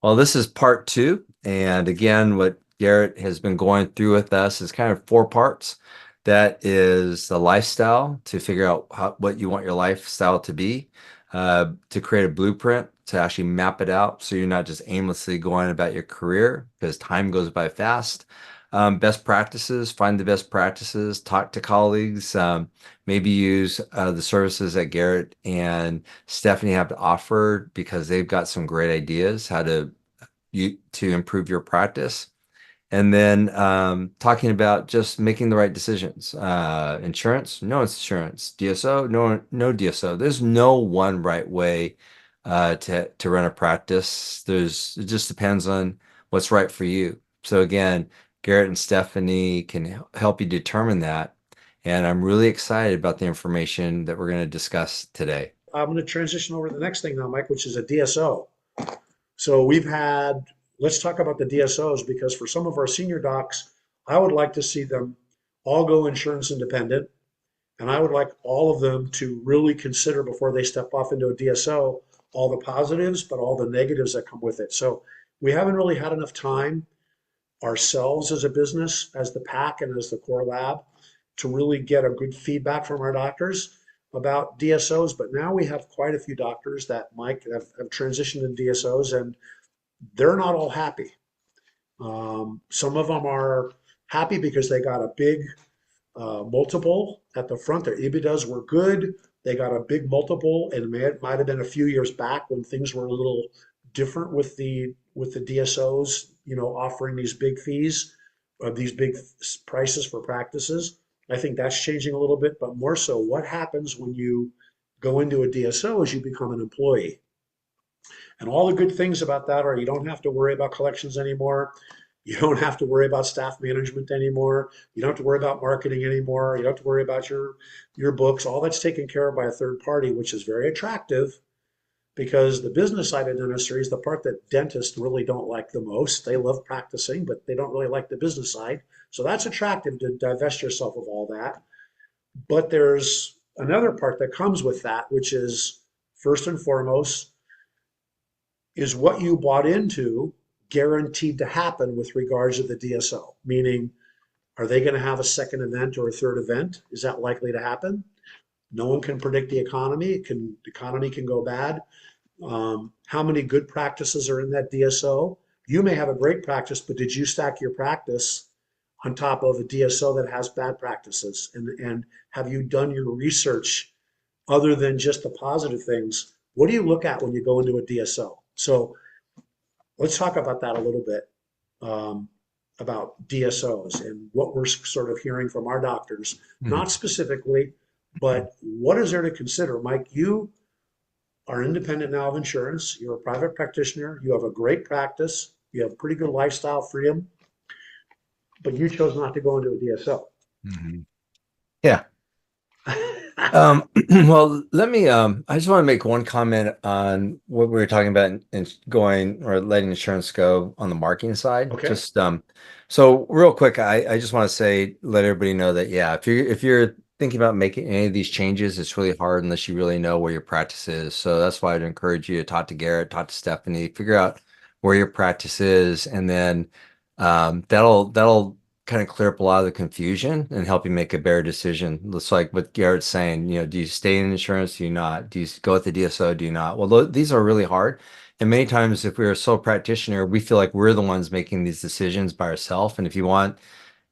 Well, this is part two. And again, what Garrett has been going through with us is kind of four parts. That is the lifestyle to figure out what you want your lifestyle to be, to create a blueprint, to actually map it out so you're not just aimlessly going about your career because time goes by fast. Best practices, find the best practices, talk to colleagues, maybe use the services that Garrett and Stephanie have to offer because they've got some great ideas how to improve your practice. And then talking about just making the right decisions. Insurance, no insurance. DSO, no DSO. There's no one right way to run a practice. It just depends on what's right for you. So again, Garrett and Stephanie can help you determine that. And I'm really excited about the information that we're going to discuss today. I'm going to transition over to the next thing now, Mike, which is a DSO. So let's talk about the DSOs because for some of our senior docs, I would like to see them all go insurance independent. And I would like all of them to really consider before they step off into a DSO all the positives, but all the negatives that come with it. So we haven't really had enough time ourselves as a business, as the pack and as the core lab, to really get a good feedback from our doctors about DSOs. But now we have quite a few doctors that, Mike, have transitioned into DSOs, and they're not all happy. Some of them are happy because they got a big multiple at the front. Their EBITDAs were good. They got a big multiple, and it might have been a few years back when things were a little different with the DSOs, offering these big fees, these big prices for practices. I think that's changing a little bit, but more so, what happens when you go into a DSO is you become an employee. And all the good things about that are you don't have to worry about collections anymore. You don't have to worry about staff management anymore. You don't have to worry about marketing anymore. You don't have to worry about your books. All that's taken care of by a third party, which is very attractive because the business side of dentistry is the part that dentists really don't like the most. They love practicing, but they don't really like the business side. So that's attractive to divest yourself of all that. But there's another part that comes with that, which is first and foremost, is what you bought into guaranteed to happen with regards to the DSO? Meaning, are they going to have a second event or a third event? Is that likely to happen? No one can predict the economy. The economy can go bad. How many good practices are in that DSO? You may have a great practice, but did you stack your practice on top of a DSO that has bad practices? And have you done your research other than just the positive things? What do you look at when you go into a DSO? So let's talk about that a little bit, about DSOs and what we're sort of hearing from our doctors, Mhm. not specifically, but what is there to consider? Mike, you are independent now of insurance. You're a private practitioner. You have a great practice. You have pretty good lifestyle freedom, but you chose not to go into a DSO. Mhm. Yeah. Well, I just want to make one comment on what we were talking about in going or letting insurance go on the marketing side. Okay. So real quick, I just want to say, let everybody know that, yeah, if you're thinking about making any of these changes, it's really hard unless you really know where your practice is. So that's why I'd encourage you to talk to Garrett, talk to Stephanie, figure out where your practice is, and then that'll kind of clear up a lot of the confusion and help you make a better decision. It's like what Garrett's saying, do you stay in insurance? Do you not? Do you go with the DSO? Do you not? Well, these are really hard. And many times, if we're a sole practitioner, we feel like we're the ones making these decisions by ourselves. And if you want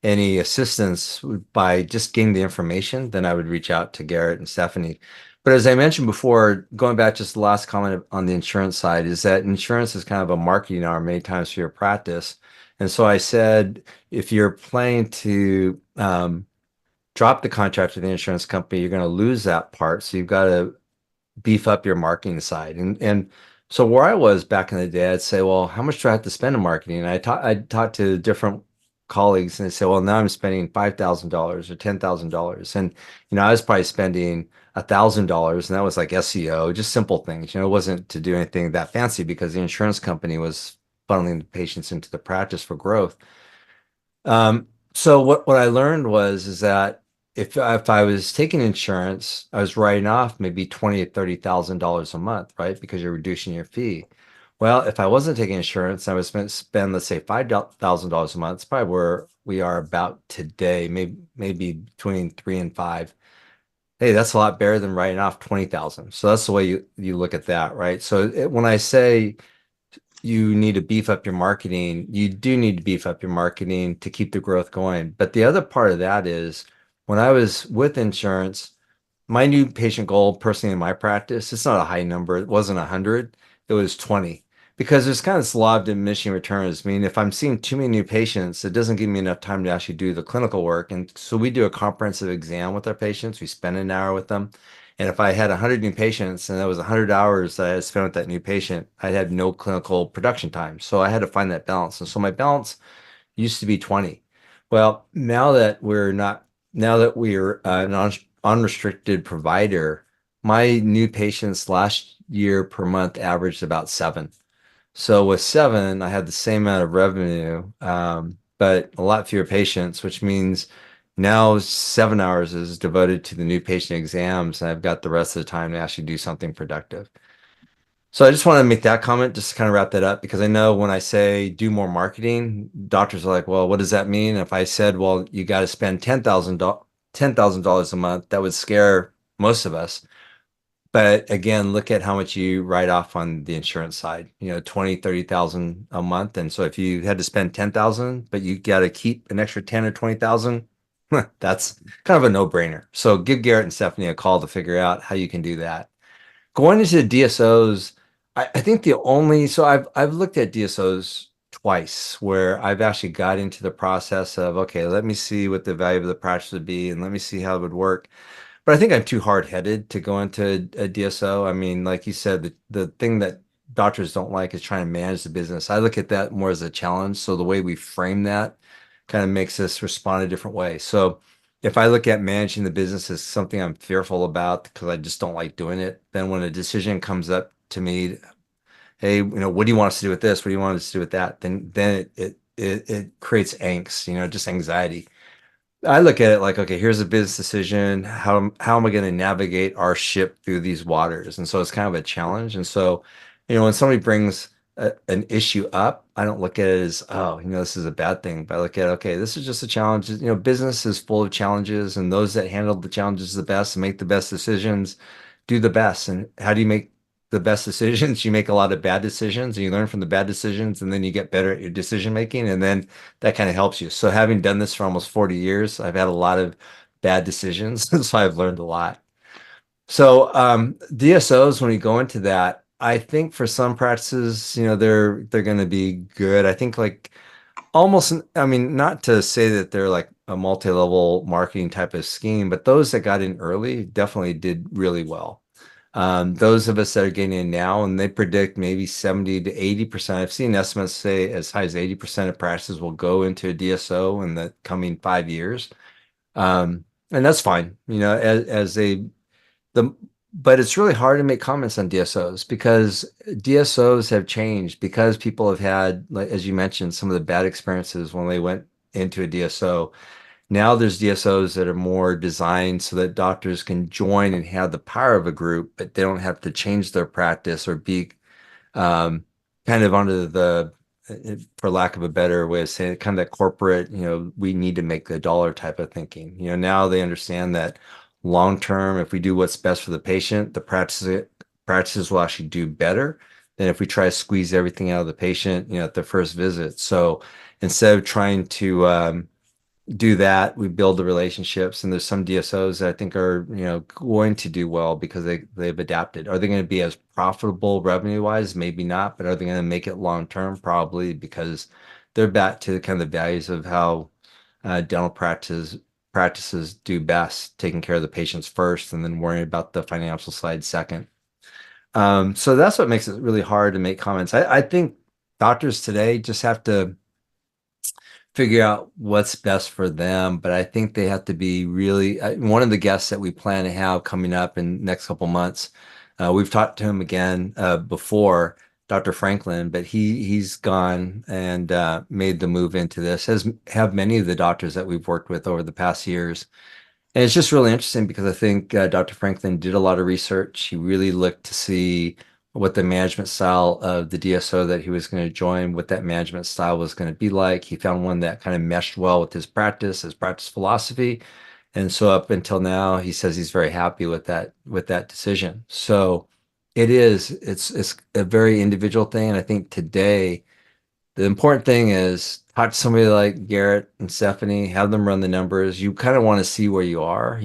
any assistance by just getting the information, then I would reach out to Garrett and Stephanie. But as I mentioned before, going back just the last comment on the insurance side, is that insurance is kind of a marketing arm many times for your practice. And so I said, if you're planning to drop the contract with the insurance company, you're going to lose that part. So you've got to beef up your marketing side. And so where I was back in the day, I'd say, well, how much do I have to spend on marketing? And I'd talk to different colleagues and they say, well, now I'm spending $5,000 or $10,000. And, I was probably spending $1,000 and that was like SEO, just simple things. It wasn't to do anything that fancy because the insurance company was funneling the patients into the practice for growth. So what I learned is that if I was taking insurance, I was writing off maybe 20 or $30,000 a month, right? Because you're reducing your fee. Well, if I wasn't taking insurance, I would spend let's say $5,000 a month. It's probably where we are about today, maybe between 3 and 5. Hey, that's a lot better than writing off 20,000. So that's the way you look at that, right? So when I say you need to beef up your marketing, you do need to beef up your marketing to keep the growth going. But the other part of that is when I was with insurance, my new patient goal personally in my practice, it's not a high number. It wasn't 100, it was 20. Because there's kind of this law of diminishing returns. I mean, if I'm seeing too many new patients, it doesn't give me enough time to actually do the clinical work. And so we do a comprehensive exam with our patients. We spend an hour with them. And if I had 100 new patients and that was 100 hours that I had spent with that new patient, I'd have no clinical production time. So I had to find that balance. And so my balance used to be 20. Well, now that we're an unrestricted provider, my new patients last year per month averaged about 7. So with 7, I had the same amount of revenue, but a lot fewer patients, which means now 7 hours is devoted to the new patient exams, and I've got the rest of the time to actually do something productive. So I just want to make that comment just to kind of wrap that up because I know when I say do more marketing, doctors are like, well, what does that mean? If I said, well, you got to spend $10,000 a month, that would scare most of us. But again, look at how much you write off on the insurance side, 20, 30,000 a month. And so if you had to spend 10,000, but you got to keep an extra 10 or 20,000, that's kind of a no-brainer. So give Garrett and Stephanie a call to figure out how you can do that. Going into the DSOs, I think so I've looked at DSOs twice where I've actually got into the process of, okay, let me see what the value of the practice would be and let me see how it would work. But I think I'm too hard-headed to go into a DSO. I mean, like you said, the thing that doctors don't like is trying to manage the business. I look at that more as a challenge. So the way we frame that kind of makes us respond a different way. So if I look at managing the business as something I'm fearful about because I just don't like doing it, then when a decision comes up to me, hey, what do you want us to do with this? What do you want us to do with that? Then it creates angst, just anxiety. I look at it like, okay, here's a business decision. How am I going to navigate our ship through these waters? And so it's kind of a challenge. And so, when somebody brings an issue up, I don't look at it as, oh, this is a bad thing. But I look at, okay, this is just a challenge. Business is full of challenges, and those that handle the challenges the best and make the best decisions do the best. And how do you make the best decisions? You make a lot of bad decisions, and you learn from the bad decisions, and then you get better at your decision making, and then that kind of helps you. So having done this for almost 40 years, I've had a lot of bad decisions, so I've learned a lot. So DSOs, when you go into that, I think for some practices, they're going to be good. I think like almost, I mean, not to say that they're like a multi-level marketing type of scheme, but those that got in early definitely did really well. Those of us that are getting in now, and they predict maybe 70 to 80%. I've seen estimates say as high as 80% of practices will go into a DSO in the coming 5 years. And that's fine, as the, but it's really hard to make comments on DSOs because DSOs have changed because people have had, like, as you mentioned, some of the bad experiences when they went into a DSO. Now there's DSOs that are more designed so that doctors can join and have the power of a group, but they don't have to change their practice or be um, kind of under for lack of a better way of saying it, kind of that corporate, we need to make the dollar type of thinking. Now they understand that long term, if we do what's best for the patient, the practices will actually do better than if we try to squeeze everything out of the patient, at the first visit. So instead of trying to do that, we build the relationships, and there's some DSOs that I think are, going to do well because they've adapted. Are they going to be as profitable revenue wise? Maybe not, but are they going to make it long term? Probably because they're back to kind of the values of how dental practices do best, taking care of the patients first and then worrying about the financial side second. So that's what makes it really hard to make comments. I think doctors today just have to figure out what's best for them. But I think they have to be really one of the guests that we plan to have coming up in the next couple months. We've talked to him again before, Dr. Franklin, but he's gone and made the move into this, as have many of the doctors that we've worked with over the past years. And it's just really interesting because I think Dr. Franklin did a lot of research. He really looked to see what the management style of the DSO that he was going to join, what that management style was going to be like. He found one that kind of meshed well with his practice philosophy. And so up until now, he says he's very happy with that decision. So it's a very individual thing. And I think today the important thing is talk to somebody like Garrett and Stephanie, have them run the numbers. You kind of want to see where you are.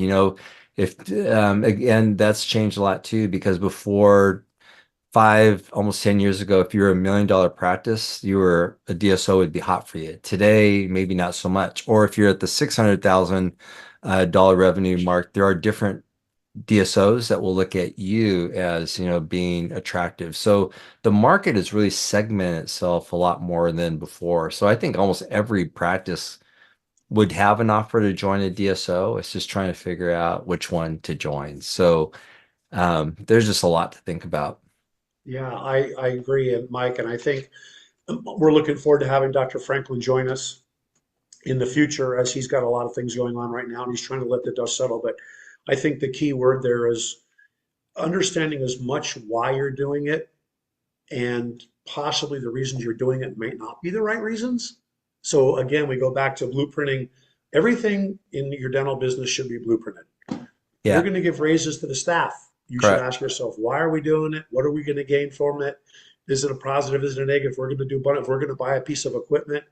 If again, that's changed a lot too, because before almost 10 years ago, if you were $1 million practice, you were a DSO would be hot for you. Today, maybe not so much. Or if you're at the $600,000 dollar revenue mark, there are different DSOs that will look at you as, being attractive. So the market has really segmented itself a lot more than before. So I think almost every practice would have an offer to join a DSO. It's just trying to figure out which one to join. So there's just a lot to think about. Yeah, I agree, and Mike, and I think we're looking forward to having Dr. Franklin join us in the future as he's got a lot of things going on right now and he's trying to let the dust settle. But I think the key word there is understanding as much why you're doing it and possibly the reasons you're doing it may not be the right reasons. So again, we go back to blueprinting. Everything in your dental business should be blueprinted. You're Yeah, going to give raises to the staff. You should correct. ask yourself, why are we doing it? What are we going to gain from it? Is it a positive? Is it a negative? If we're going to do, if we're going to buy a piece of equipment.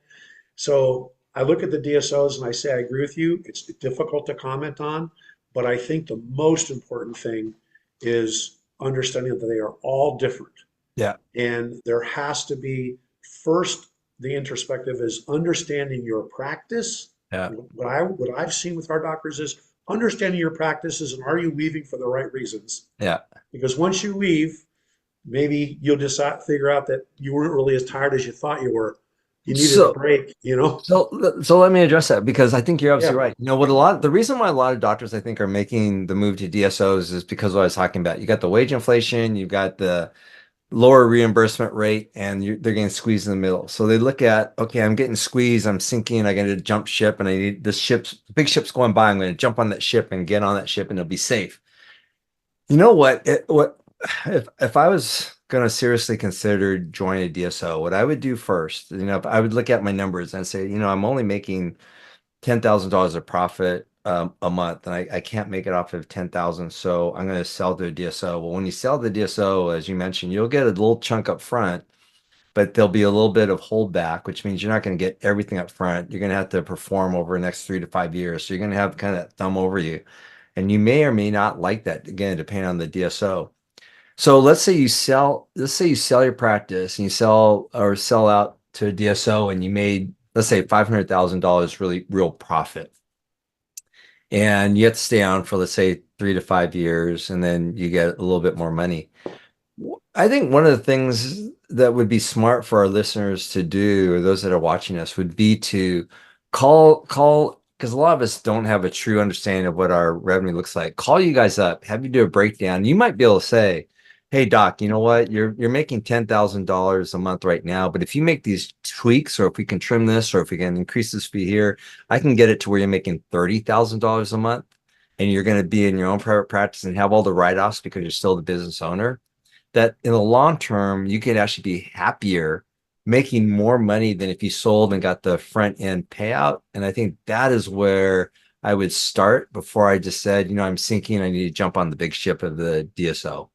So I look at the DSOs and I say, I agree with you. It's difficult to comment on, but I think the most important thing is understanding that they are all different. Yeah, And there has to be first, the introspective is understanding your practice. yeah, What I've seen with our doctors is understanding your practices and are you leaving for the right reasons? yeah. Because once you leave, maybe you'll decide figure out that you weren't really as tired as you thought you were. You needed a So break, you know? So let me address that because I think you're Yeah. absolutely right. The reason why a lot of doctors I think are making the move to DSOs is because of what I was talking about. You got the wage inflation, you've got the lower reimbursement rate, and they're getting squeezed in the middle. So they look at, okay, I'm getting squeezed, I'm sinking, I got to jump ship, and I need big ship's going by. I'm going to jump on that ship and get on that ship, and it'll be safe. You know what? If I was going to seriously consider joining a DSO, what I would do first, if I would look at my numbers and say, I'm only making $10,000 of profit a month, and I can't make it off of 10,000, so I'm going to sell to a DSO. Well, when you sell the DSO, as you mentioned, you'll get a little chunk up front, but there'll be a little bit of holdback, which means you're not going to get everything up front. You're going to have to perform over the next 3 to 5 years. So you're going to have kind of that thumb over you. And you may or may not like that, again, depending on the DSO. So let's say you sell your practice and you sell out to a DSO and you made, let's say, $500,000 really real profit. And you have to stay on for, let's say, 3 to 5 years, and then you get a little bit more money. I think one of the things that would be smart for our listeners to do, or those that are watching us, would be to call, because a lot of us don't have a true understanding of what our revenue looks like. Call you guys up, have you do a breakdown. You might be able to say, "Hey, Doc, you know what? You're making $10,000 a month right now, but if you make these tweaks, or if we can trim this, or if we can increase this fee here, I can get it to where you're making $30,000 a month, and you're going to be in your own private practice and have all the write-offs because you're still the business owner." That in the long term, you could actually be happier making more money than if you sold and got the front end payout. And I think that is where I would start before I just said, I'm sinking. I need to jump on the big ship of the DSO.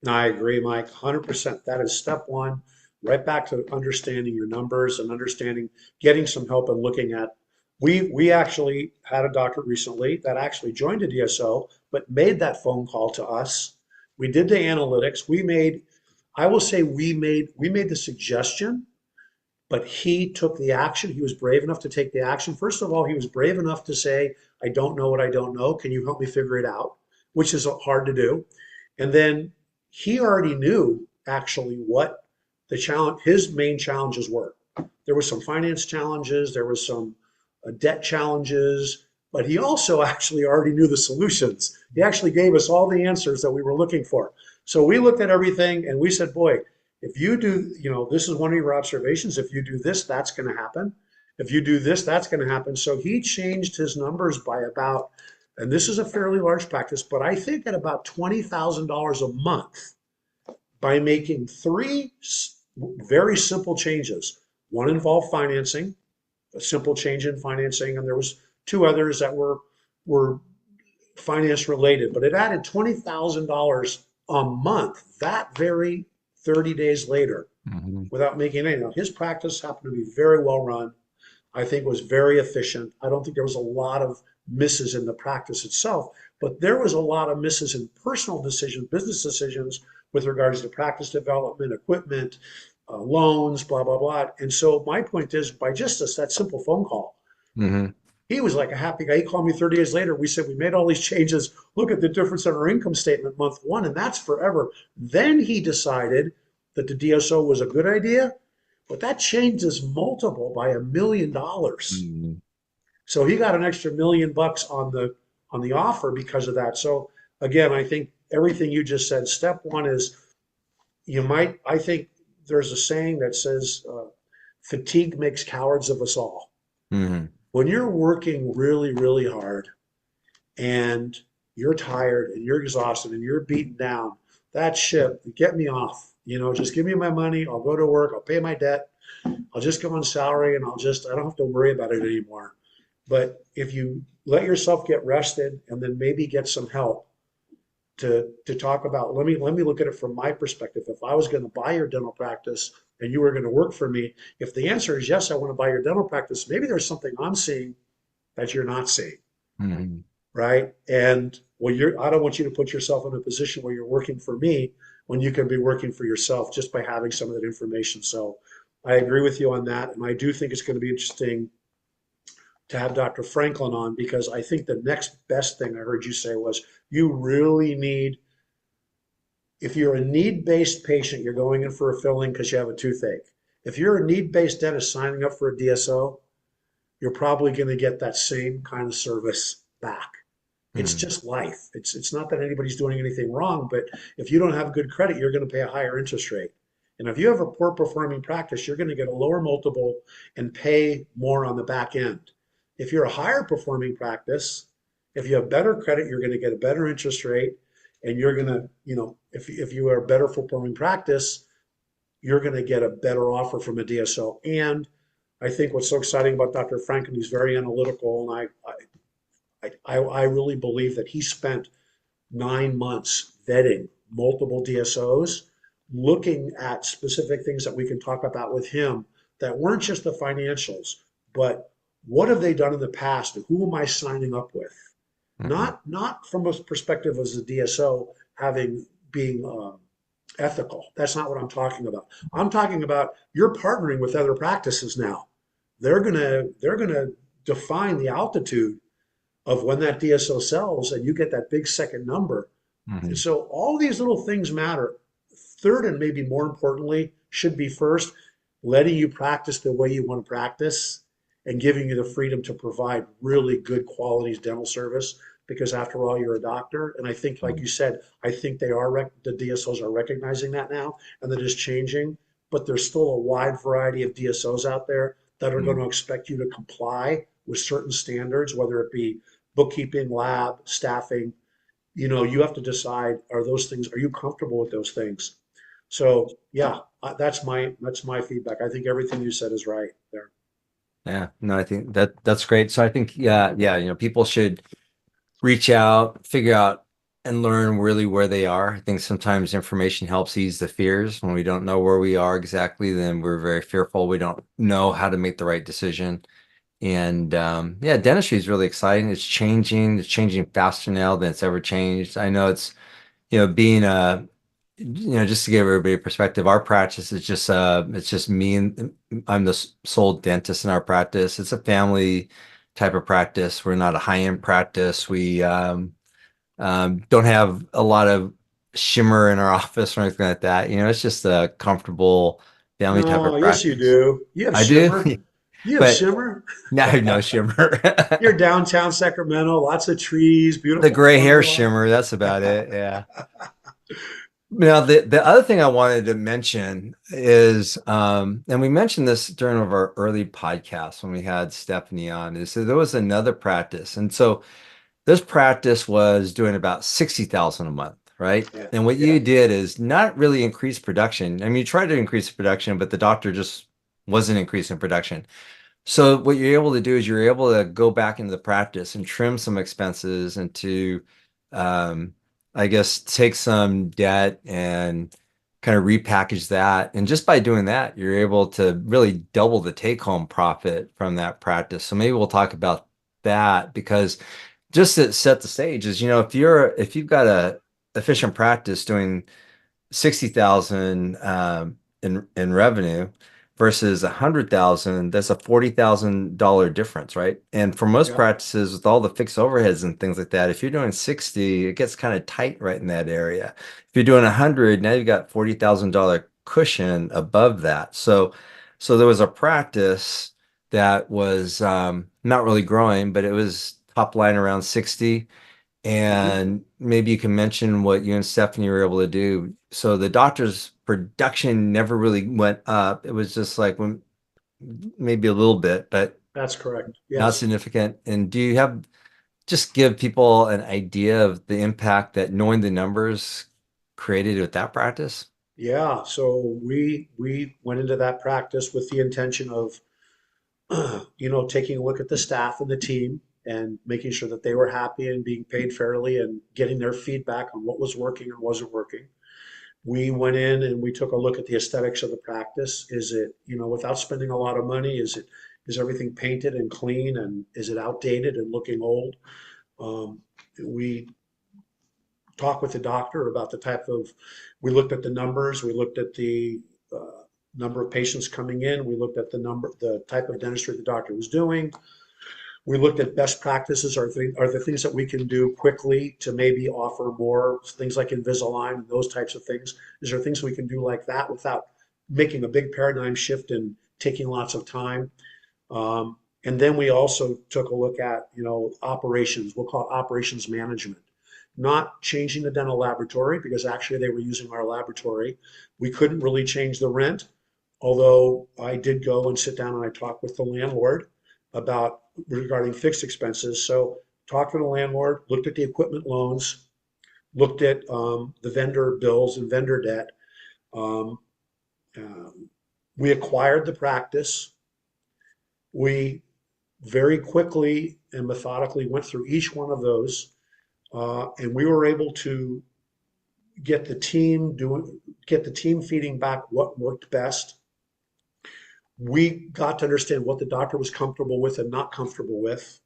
I agree, Mike, 100%. That is step one, right back to understanding your numbers and understanding, getting some help and looking at. We actually had a doctor recently that actually joined a DSO, but made that phone call to us. We did the analytics. I will say we made the suggestion, but he took the action. He was brave enough to take the action. First of all, he was brave enough to say, I don't know what I don't know. Can you help me figure it out? Which is hard to do. And then he already knew actually what his main challenges were. There were some finance challenges, there was some debt challenges, but he also actually already knew the solutions. He actually gave us all the answers that we were looking for. So we looked at everything and we said, boy, if you do, this is one of your observations. If you do this, that's going to happen. If you do this, that's going to happen. So he changed his numbers by about, and this is a fairly large practice, but I think at about $20,000 a month by making three very simple changes. One involved financing, a simple change in financing, and there was two others that were finance related, but it added $20,000 a month that very 30 days later Mhm. without making any. Now, his practice happened to be very well run. I think was very efficient. I don't think there was a lot of misses in the practice itself, but there was a lot of misses in personal decisions, business decisions with regards to practice development, equipment, loans, blah, blah, blah. And so my point is by just that simple phone call, Mhm. he was like a happy guy. He called me 30 days later. We said, we made all these changes. Look at the difference in our income statement month one, and that's forever. Then he decided that the DSO was a good idea, but that changed his multiple by $1 million. Mhm. So he got an extra $1 million on the offer because of that. So again, I think everything you just said, step one is I think there's a saying that says, fatigue makes cowards of us all. Mhm. When you're working really, really hard and you're tired and you're exhausted and you're beaten down, that ship, get me off. Just give me my money. I'll go to work. I'll pay my debt. I'll just go on salary and I don't have to worry about it anymore. But if you let yourself get rested and then maybe get some help to talk about, let me look at it from my perspective. If I was going to buy your dental practice and you were going to work for me, if the answer is yes, I want to buy your dental practice, maybe there's something I'm seeing that you're not seeing, Mhm. right? And I don't want you to put yourself in a position where you're working for me when you can be working for yourself just by having some of that information. So I agree with you on that, and I do think it's going to be interesting to have Dr. Franklin on because I think the next best thing I heard you say was you really need, if you're a need-based patient, you're going in for a filling because you have a toothache. If you're a need-based dentist signing up for a DSO, you're probably going to get that same kind of service back. It's Mhm. just life. It's not that anybody's doing anything wrong, but if you don't have good credit, you're going to pay a higher interest rate. And if you have a poor performing practice, you're going to get a lower multiple and pay more on the back end. If you're a higher performing practice, if you have better credit, you're going to get a better interest rate. And you're going to, if you are a better performing practice, you're going to get a better offer from a DSO. And I think what's so exciting about Dr. Franken, he's very analytical, and I really believe that he spent 9 months vetting multiple DSOs, looking at specific things that we can talk about with him that weren't just the financials, but what have they done in the past and who am I signing up with? Mhm. Not from a perspective as a DSO having being ethical. That's not what I'm talking about. I'm talking about you're partnering with other practices now. They're gonna define the altitude of when that DSO sells and you get that big second number. And Mhm. so all these little things matter. Third, and maybe more importantly, should be first, letting you practice the way you want to practice and giving you the freedom to provide really good quality dental service. Because after all, you're a doctor. And I think, like Mhm. you said, I think the DSOs are recognizing that now and that is changing. But there's still a wide variety of DSOs out there that are going Mhm. to expect you to comply with certain standards, whether it be bookkeeping, lab, staffing. You have to decide, are you comfortable with those things? So yeah, that's my feedback. I think everything you said is right there. Yeah, no, I think that's great. So I think, yeah, yeah, people should reach out, figure out and learn really where they are. I think sometimes information helps ease the fears. When we don't know where we are exactly, then we're very fearful. We don't know how to make the right decision. And yeah, dentistry is really exciting. It's changing. It's changing faster now than it's ever changed. I know it's, being a, just to give everybody perspective, our practice is just, it's just me and I'm the sole dentist in our practice. It's a family type of practice. We're not a high-end practice. We don't have a lot of shimmer in our office or anything like that. It's just a comfortable family type No, of yes, you practice. do. You have I do, shimmer. You have but shimmer. no, no shimmer. You're downtown Sacramento, lots of trees, The beautiful gray hair formula. shimmer, that's about it. Yeah. Now, the other thing I wanted to mention is, and we mentioned this during one of our early podcasts when we had Stephanie on, is that there was another practice. And so this practice was doing about 60,000 a month. right? Yeah, And what yeah, you did is not really increase production. I mean, you tried to increase production, but the doctor just wasn't increasing production. So what you're able to do is you're able to go back into the practice and trim some expenses and to, um, I guess, take some debt and kind of repackage that. And just by doing that, you're able to really double the take-home profit from that practice. So maybe we'll talk about that because just to set the stage is, if you've got a efficient practice doing 60,000 in revenue versus 100,000, that's a $40,000 difference, right? And for most yeah, practices with all the fixed overheads and things like that, if you're doing 60, it gets kind of tight right in that area. If you're doing 100, now you've got $40,000 cushion above that. So there was a practice that was not really growing, but it was top line around 60, mhm, and maybe you can mention what you and Stephanie were able to do. So the doctor's production never really went up. It was just like maybe a little bit, but that's correct. not Yes. significant. And do you have just give people an idea of the impact that knowing the numbers created with that practice? Yeah, so we went into that practice with the intention of, taking a look at the staff and the team and making sure that they were happy and being paid fairly and getting their feedback on what was working and wasn't working. We went in and we took a look at the aesthetics of the practice. Is it, without spending a lot of money, is everything painted and clean, and is it outdated and looking old? We talked with the doctor about the type of, we looked at the numbers, we looked at the number of patients coming in, we looked at the type of dentistry the doctor was doing. We looked at best practices, are the things that we can do quickly to maybe offer more things like Invisalign and those types of things. Is there things we can do like that without making a big paradigm shift and taking lots of time? And then we also took a look at, operations. We'll call it operations management. Not changing the dental laboratory because actually they were using our laboratory. We couldn't really change the rent, although I did go and sit down and I talked with the landlord about regarding fixed expenses. So talked to the landlord, looked at the equipment loans, looked at the vendor bills and vendor debt. Um, um, we acquired the practice. We very quickly and methodically went through each one of those, and we were able to get the team doing, get the team feeding back what worked best. We got to understand what the doctor was comfortable with and not comfortable with.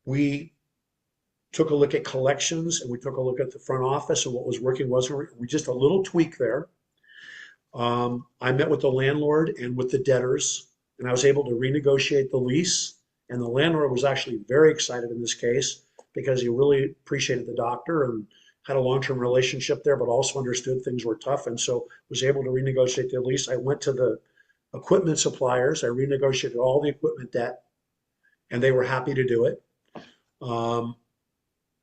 We took a look at collections and we took a look at the front office and what was working, wasn't working. We just a little tweak there. I met with the landlord and with the debtors, and I was able to renegotiate the lease. And the landlord was actually very excited in this case because he really appreciated the doctor and had a long-term relationship there, but also understood things were tough, and so was able to renegotiate the lease. I went to the equipment suppliers. I renegotiated all the equipment debt, and they were happy to do it. Um,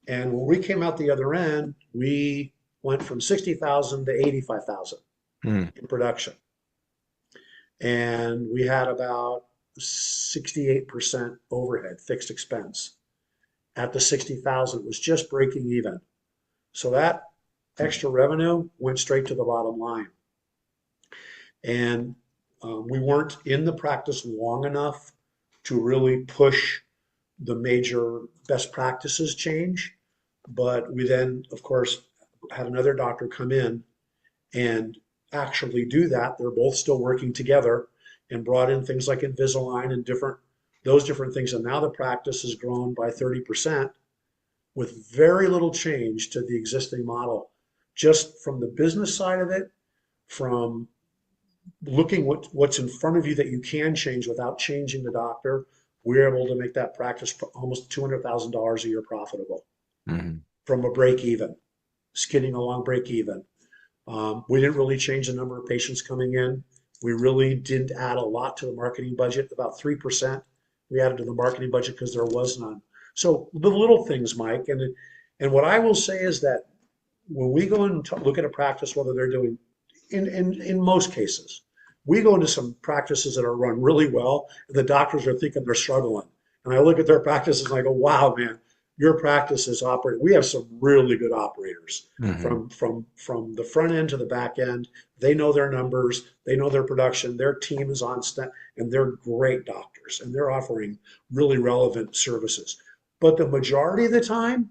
and when we came out the other end, we went from 60,000 to 85,000 Hmm. in production. And we had about 68% overhead, fixed expense. At the 60,000, it was just breaking even. So that extra revenue went straight to the bottom line. And we weren't in the practice long enough to really push the major best practices change. But we then, of course, had another doctor come in and actually do that. They're both still working together and brought in things like Invisalign and those different things. And now the practice has grown by 30% with very little change to the existing model. Just from the business side of it, from looking what's in front of you that you can change without changing the doctor, we're able to make that practice almost $200,000 a year profitable Mhm. from a break even, skidding along break even. We didn't really change the number of patients coming in. We really didn't add a lot to the marketing budget, about 3%. We added to the marketing budget because there was none. So the little things, Mike, and what I will say is that when we go and look at a practice, whether they're doing, in most cases, we go into some practices that are run really well, and the doctors are thinking they're struggling. And I look at their practices and I go, wow, man, your practice is operating. We have some really good operators Hmm. from the front end to the back end. They know their numbers, they know their production, their team is on staff, and they're great doctors, and they're offering really relevant services. But the majority of the time,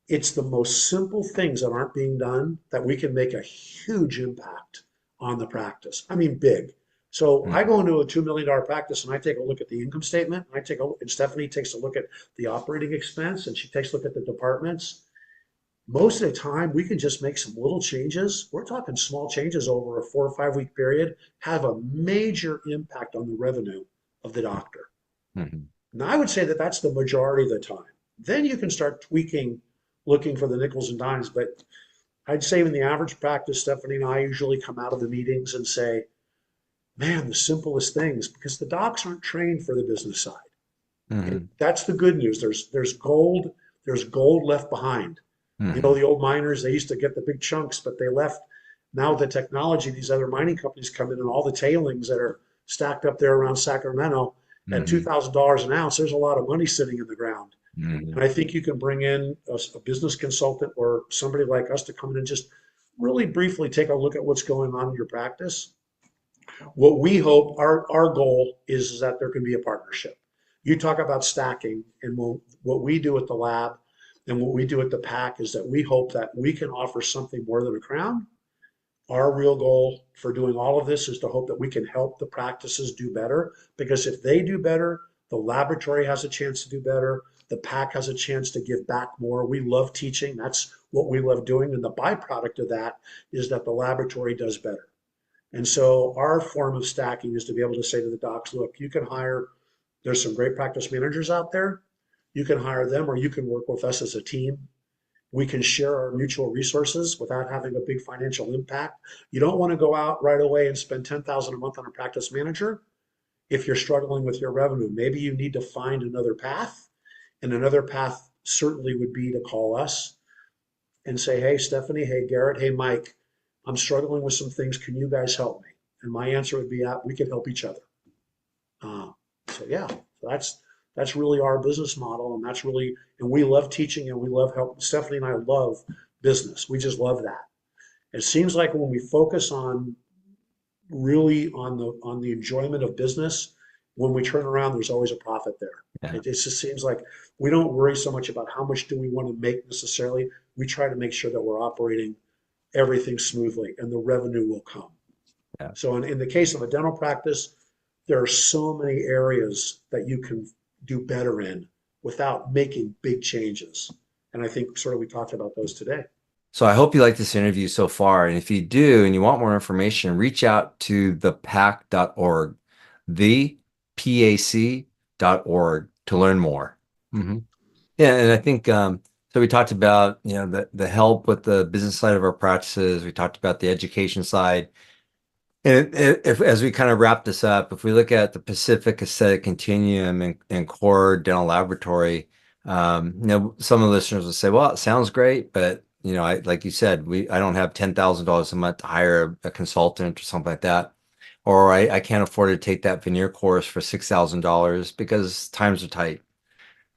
it's the most simple things that aren't being done that we can make a huge impact on the practice. I mean, big. So I go into a $2 million practice and I take a look at the income statement. And Stephanie takes a look at the operating expense and she takes a look at the departments. Most of the time, we can just make some little changes. We're talking small changes over a 4 or 5 week period, have a major impact on the revenue of the doctor. Hmm. And I would say that that's the majority of the time. Then you can start tweaking, looking for the nickels and dimes. But I'd say in the average practice, Stephanie and I usually come out of the meetings and say, man, the simplest things, because the docs aren't trained for the business side. And Hmm. that's the good news. There's gold left behind. You know, Hmm. the old miners, they used to get the big chunks, but they left. Now the technology, these other mining companies come in and all the tailings that are stacked up there around Sacramento at Hmm. $2,000 an ounce, there's a lot of money sitting in the ground. Hmm. And I think you can bring in a business consultant or somebody like us to come in and just really briefly take a look at what's going on in your practice. What we hope, our goal is that there can be a partnership. You talk about stacking, and what we do at the lab and what we do at the pack is that we hope that we can offer something more than a crown. Our real goal for doing all of this is to hope that we can help the practices do better, because if they do better, the laboratory has a chance to do better. The pack has a chance to give back more. We love teaching. That's what we love doing. And the byproduct of that is that the laboratory does better. And so our form of stacking is to be able to say to the docs, look, you can hire, there's some great practice managers out there. You can hire them or you can work with us as a team. We can share our mutual resources without having a big financial impact. You don't want to go out right away and spend 10,000 a month on a practice manager if you're struggling with your revenue. Maybe you need to find another path. And another path certainly would be to call us and say, hey, Stephanie, hey, Garrett, hey, Mike, I'm struggling with some things. Can you guys help me? And my answer would be, yeah, we can help each other. Uh, so yeah, so that's really our business model, and that's really, and we love teaching and we love helping. Stephanie and I love business. We just love that. It seems like when we focus on really on the enjoyment of business, when we turn around, there's always a profit there. Yeah. It just seems like we don't worry so much about how much do we want to make necessarily. We try to make sure that we're operating everything smoothly and the revenue will come. Yeah. So in the case of a dental practice, there are so many areas that you can do better in without making big changes. And I think sort of we talked about those today. So I hope you like this interview so far. And if you do and you want more information, reach out to thepac.org, thepac.org to learn more. Hmm. Yeah, and I think so we talked about, the help with the business side of our practices. We talked about the education side. And if as we kind of wrap this up, if we look at the Pacific Aesthetic Continuum and core dental laboratory, some of the listeners will say, "Well, it sounds great, but I like you said, I don't have $10,000 a month to hire a consultant or something like that, or I can't afford to take that veneer course for $6,000 because times are tight."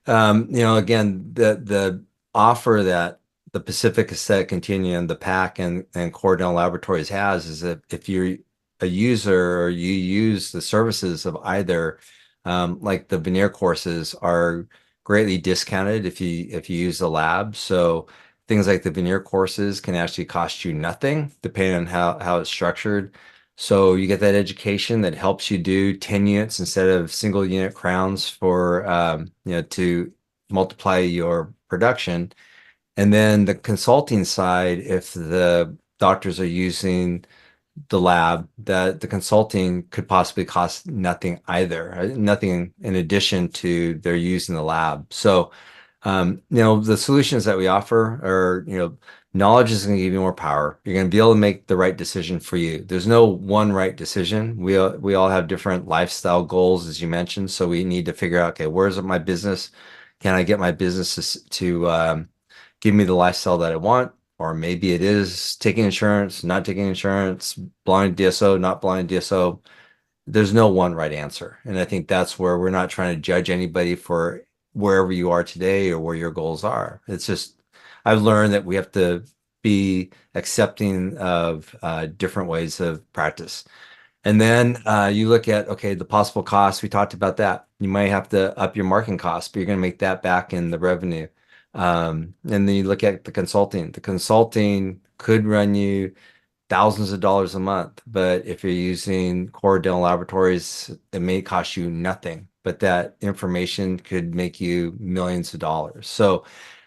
Again, the offer that the Pacific Aesthetic Continuum, the PAC, and Core Dental Laboratories has is that if you're a user or you use the services of either, like the veneer courses are greatly discounted if you use the lab. So things like the veneer courses can actually cost you nothing, depending on how it's structured. So you get that education that helps you do 10 units instead of single unit crowns for, to multiply your production. And then the consulting side, if the doctors are using the lab, that the consulting could possibly cost nothing either, nothing in addition to their using the lab. So, the solutions that we offer are, knowledge is going to give you more power. You're going to be able to make the right decision for you. There's no one right decision. We all have different lifestyle goals, as you mentioned. So we need to figure out, okay, where's my business? Can I get my business to give me the lifestyle that I want? Or maybe it is taking insurance, not taking insurance, blind DSO, not blind DSO. There's no one right answer. And I think that's where we're not trying to judge anybody for wherever you are today or where your goals are. It's just, I've learned that we have to be accepting of different ways of practice. And then you look at, okay, the possible costs. We talked about that. You might have to up your marketing costs, but you're going to make that back in the revenue. And then you look at the consulting. The consulting could run you thousands of dollars a month, but if you're using core dental laboratories, it may cost you nothing, but that information could make you millions of dollars. So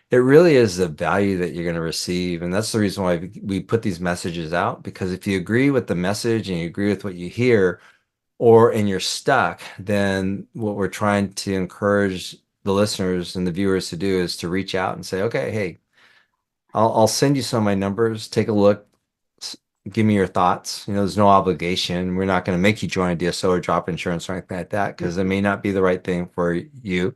it really is the value that you're going to receive. And that's the reason why we put these messages out, because if you agree with the message and you agree with what you hear, and you're stuck, then what we're trying to encourage the listeners and the viewers to do is to reach out and say, okay, hey, I'll send you some of my numbers. Take a look. s- Give me your thoughts. There's no obligation. We're not going to make you join a DSO or drop insurance or anything like that because it may not be the right thing for you.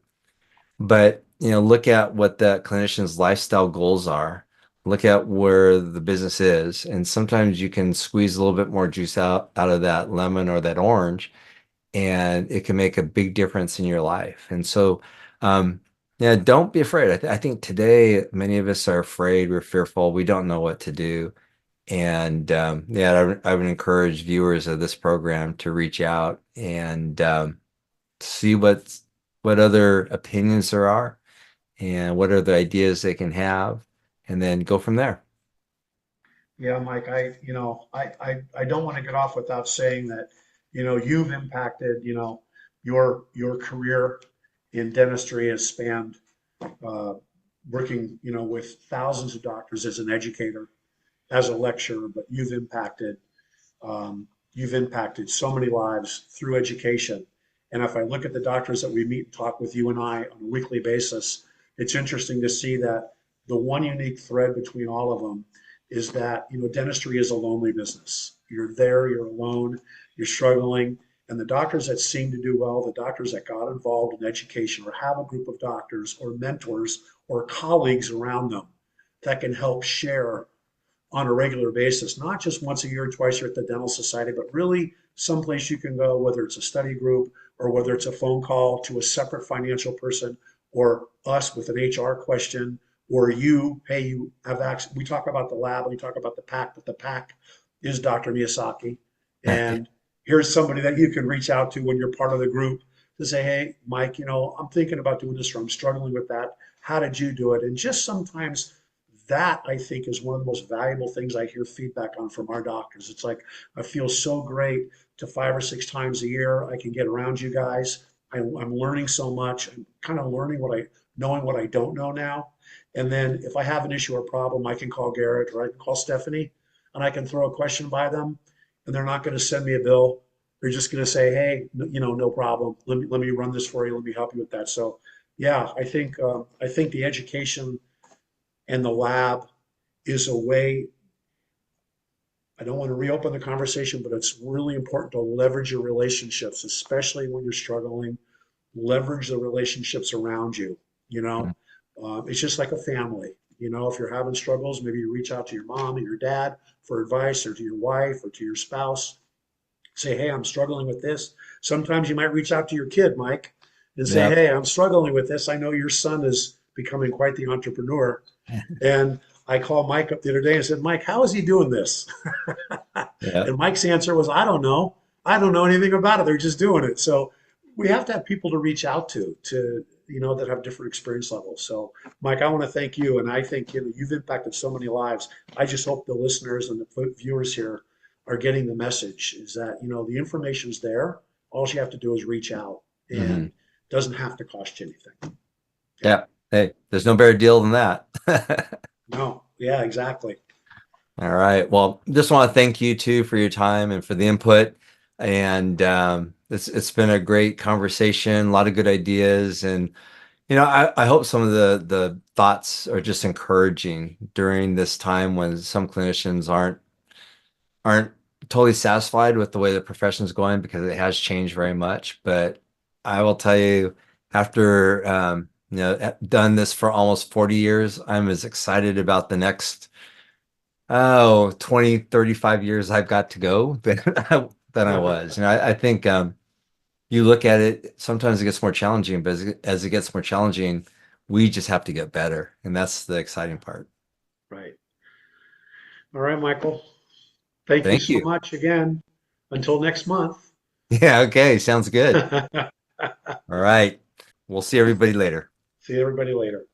But, look at what that clinician's lifestyle goals are. Look at where the business is. And sometimes you can squeeze a little bit more juice out of that lemon or that orange, and it can make a big difference in your life. And so, yeah, don't be afraid. I think today many of us are afraid, we're fearful, we don't know what to do. And yeah, I would encourage viewers of this program to reach out and see what other opinions there are and what other ideas they can have, and then go from there. Yeah, Mike, I don't want to get off without saying that, you've impacted, your career in dentistry has spanned uh, working, with thousands of doctors as an educator, as a lecturer, but um, you've impacted so many lives through education. And if I look at the doctors that we meet and talk with you and I on a weekly basis, it's interesting to see that the one unique thread between all of them is that, dentistry is a lonely business. You're there, you're alone, you're struggling. And the doctors that seem to do well, the doctors that got involved in education or have a group of doctors or mentors or colleagues around them that can help share on a regular basis, not just once a year, twice a year at the dental society, but really someplace you can go, whether it's a study group or whether it's a phone call to a separate financial person or us with an HR question or you, hey, you have access. We talk about the lab and we talk about the pack, but the pack is Dr. Miyasaki. And here's somebody that you can reach out to when you're part of the group to say, hey, Mike, I'm thinking about doing this or I'm struggling with that. How did you do it? And just sometimes that I think is one of the most valuable things I hear feedback on from our doctors. It's like, I feel so great to 5 or 6 times a year. I can get around you guys. I'm learning so much. I'm kind of learning knowing what I don't know now. And then if I have an issue or problem, I can call Garrett or I can call Stephanie and I can throw a question by them and they're not going to send me a bill. They're just going to say, hey, no problem. Let me run this for you. Let me help you with that. So yeah, I think the education and the lab is a way, I don't want to reopen the conversation, but it's really important to leverage your relationships, especially when you're struggling. Leverage the relationships around you. You know, it's just like a family. If you're having struggles, maybe you reach out to your mom or your dad for advice, or to your wife or to your spouse. Say, hey, I'm struggling with this. Sometimes you might reach out to your kid, Mike, and say, Yep. hey, I'm struggling with this. I know your son is becoming quite the entrepreneur. And I called Mike up the other day and said, Mike, how is he doing this? Yeah. And Mike's answer was, I don't know. I don't know anything about it. They're just doing it. So we have to have people to reach out to, that have different experience levels. So, Mike, I want to thank you. And I think, you've impacted so many lives. I just hope the listeners and the viewers here are getting the message is that, the information's there. All you have to do is reach out and Hmm. it doesn't have to cost you anything. Yeah. Yeah. Hey, there's no better deal than that. No. Yeah, exactly. All right. Well, just want to thank you too for your time and for the input. And it's been a great conversation, a lot of good ideas. And I hope some of the thoughts are just encouraging during this time when some clinicians aren't totally satisfied with the way the profession is going because it has changed very much. But I will tell you, after done this for almost 40 years, I'm as excited about the next 20, 35 years I've got to go than I was. I think you look at it, sometimes it gets more challenging, but as it gets more challenging, we just have to get better. And that's the exciting part. Right. All right, Michael. Thank you Thank so you. much again. Until next month. Yeah, okay, sounds good. See All right. We'll see everybody later. everybody later.